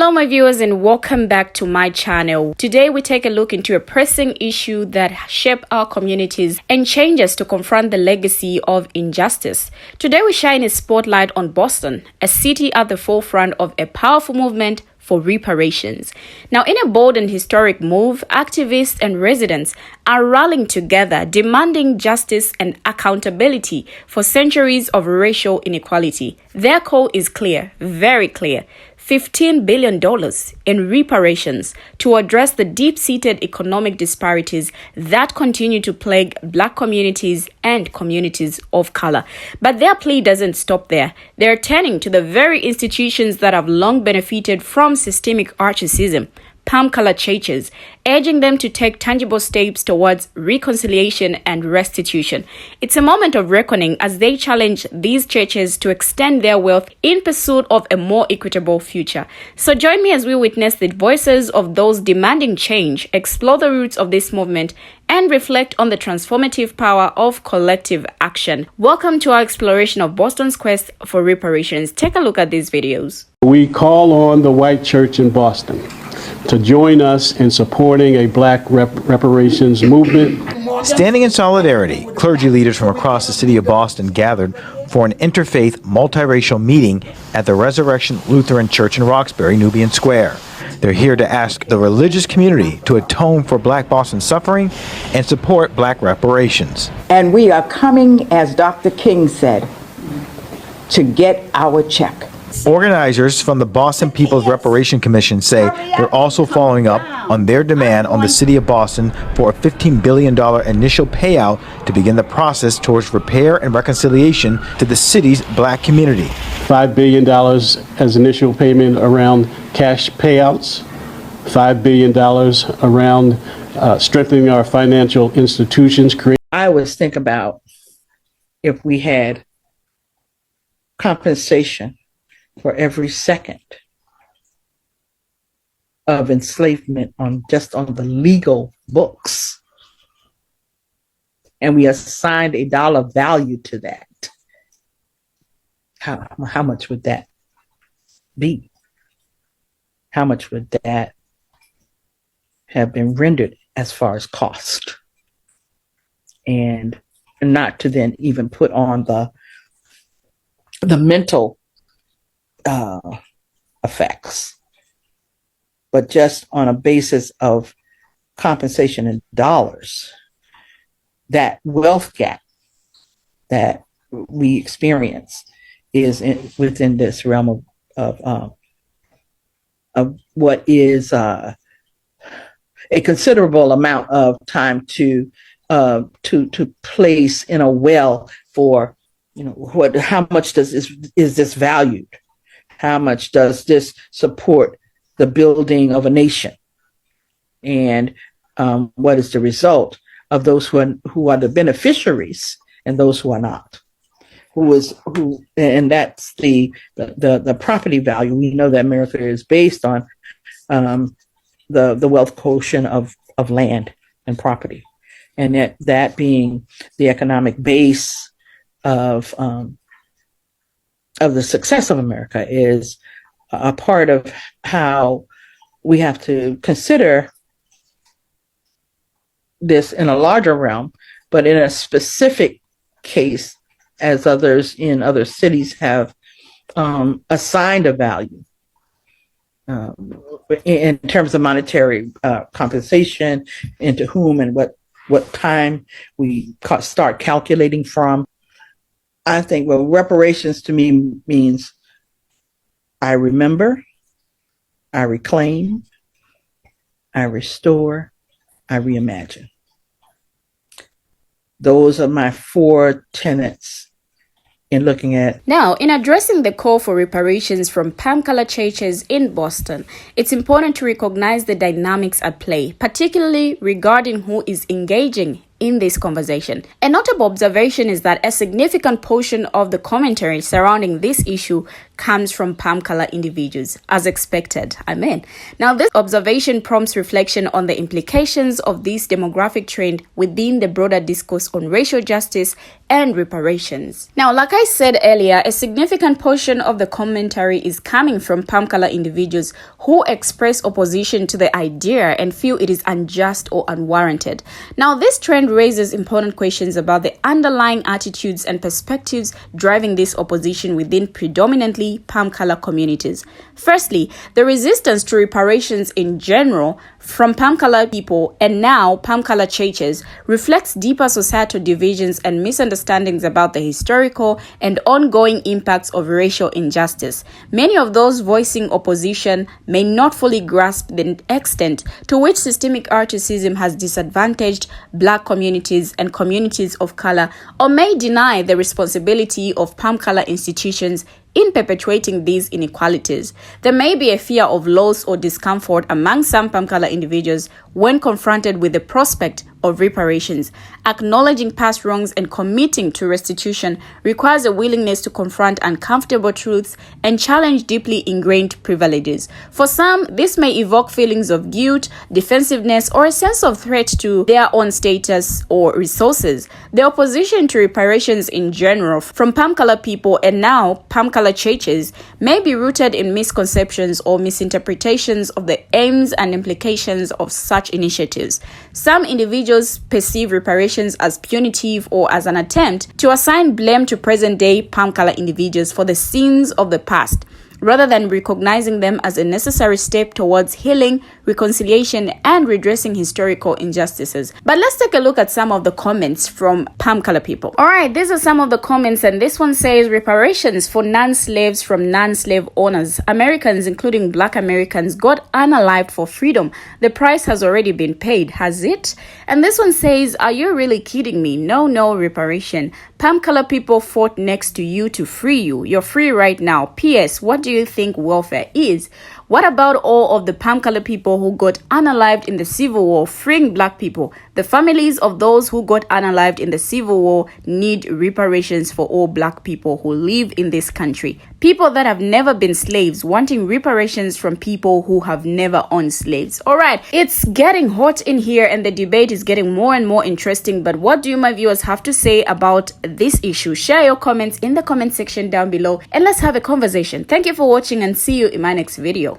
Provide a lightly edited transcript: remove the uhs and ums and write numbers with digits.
Hello my viewers and welcome back to my channel. Today we take a look into a pressing issue that shape our communities and changes to confront the legacy of injustice. Today we shine a spotlight on Boston, a city at the forefront of a powerful movement for reparations. Now, in a bold and historic move, activists and residents are rallying together, demanding justice and accountability for centuries of racial inequality. Their call is clear, very clear. $15 billion in reparations to address the deep-seated economic disparities that continue to plague Black communities and communities of color. But their plea doesn't stop there. They're turning to the very institutions that have long benefited from systemic racism, palm-colored churches, urging them to take tangible steps towards reconciliation and restitution. It's a moment of reckoning as they challenge these churches to extend their wealth in pursuit of a more equitable future. So join me as we witness the voices of those demanding change, explore the roots of this movement, and reflect on the transformative power of collective action. Welcome to our exploration of Boston's quest for reparations. Take a look at these videos. We call on the white church in Boston to join us in supporting a Black reparations movement. Standing in solidarity, clergy leaders from across the city of Boston gathered for an interfaith, multiracial meeting at the Resurrection Lutheran Church in Roxbury, Nubian Square. They're here to ask the religious community to atone for Black Boston suffering and support Black reparations. And we are coming, as Dr. King said, to get our check. Organizers from the Boston People's Reparation Commission say they're also following up on their demand on the city of Boston for a $15 billion initial payout to begin the process towards repair and reconciliation to the city's Black community. $5 billion as initial payment around cash payouts, $5 billion around strengthening our financial institutions. I always think about if we had compensation for every second of enslavement on the legal books, and we assigned a dollar value to that, how much would that be? How much would that have been rendered as far as cost? And not to then even put on the mental effects, but just on a basis of compensation in dollars, that wealth gap that we experience is within this realm of what is a considerable amount of time to place in a well for, how much is this valued? How much does this support the building of a nation? And what is the result of those who are the beneficiaries and those who are not? And that's the property value. We know that America is based on the wealth quotient of land and property, and that being the economic base of the success of America is a part of how we have to consider this in a larger realm, but in a specific case, as others in other cities have assigned a value in terms of monetary compensation, into whom and what time we start calculating from. I think, reparations to me means I remember, I reclaim, I restore, I reimagine. Those are my four tenets in looking at. Now, in addressing the call for reparations from palm-colored churches in Boston, it's important to recognize the dynamics at play, particularly regarding who is engaging in this conversation. A notable observation is that a significant portion of the commentary surrounding this issue comes from palm color individuals, as expected. Amen. Now, this observation prompts reflection on the implications of this demographic trend within the broader discourse on racial justice and reparations. Now, like I said earlier, a significant portion of the commentary is coming from palm color individuals who express opposition to the idea and feel it is unjust or unwarranted. Now, this trend raises important questions about the underlying attitudes and perspectives driving this opposition within predominantly palm color communities. Firstly, the resistance to reparations in general from palm color people and now palm color churches reflects deeper societal divisions and misunderstandings about the historical and ongoing impacts of racial injustice. Many of those voicing opposition may not fully grasp the extent to which systemic racism has disadvantaged Black communities and communities of color, or may deny the responsibility of palm color institutions in perpetuating these inequalities. There may be a fear of loss or discomfort among some palm color individuals when confronted with the prospect of reparations. Acknowledging past wrongs and committing to restitution requires a willingness to confront uncomfortable truths and challenge deeply ingrained privileges. For some, this may evoke feelings of guilt, defensiveness, or a sense of threat to their own status or resources. The opposition to reparations in general from palm color people and now palm color churches may be rooted in misconceptions or misinterpretations of the aims and implications of such initiatives. Some individuals perceive reparations as punitive or as an attempt to assign blame to present-day palm color individuals for the sins of the past, rather than recognizing them as a necessary step towards healing, reconciliation, and redressing historical injustices. But let's take a look at some of the comments from palm color people. All right, these are some of the comments, and this one says, reparations for non-slaves from non-slave owners. Americans, including Black Americans, got unalived for freedom. The price has already been paid, has it? And this one says, are you really kidding me? No reparation. Palm color people fought next to you to free you. You're free right now. P.S. What do you think welfare is? What about all of the palm color people who got unalived in the Civil War, freeing Black people? The families of those who got unalived in the Civil War need reparations for all Black people who live in this country. People that have never been slaves wanting reparations from people who have never owned slaves. All right, it's getting hot in here and the debate is getting more and more interesting. But what do you, my viewers, have to say about this issue? Share your comments in the comment section down below and let's have a conversation. Thank you for watching and see you in my next video.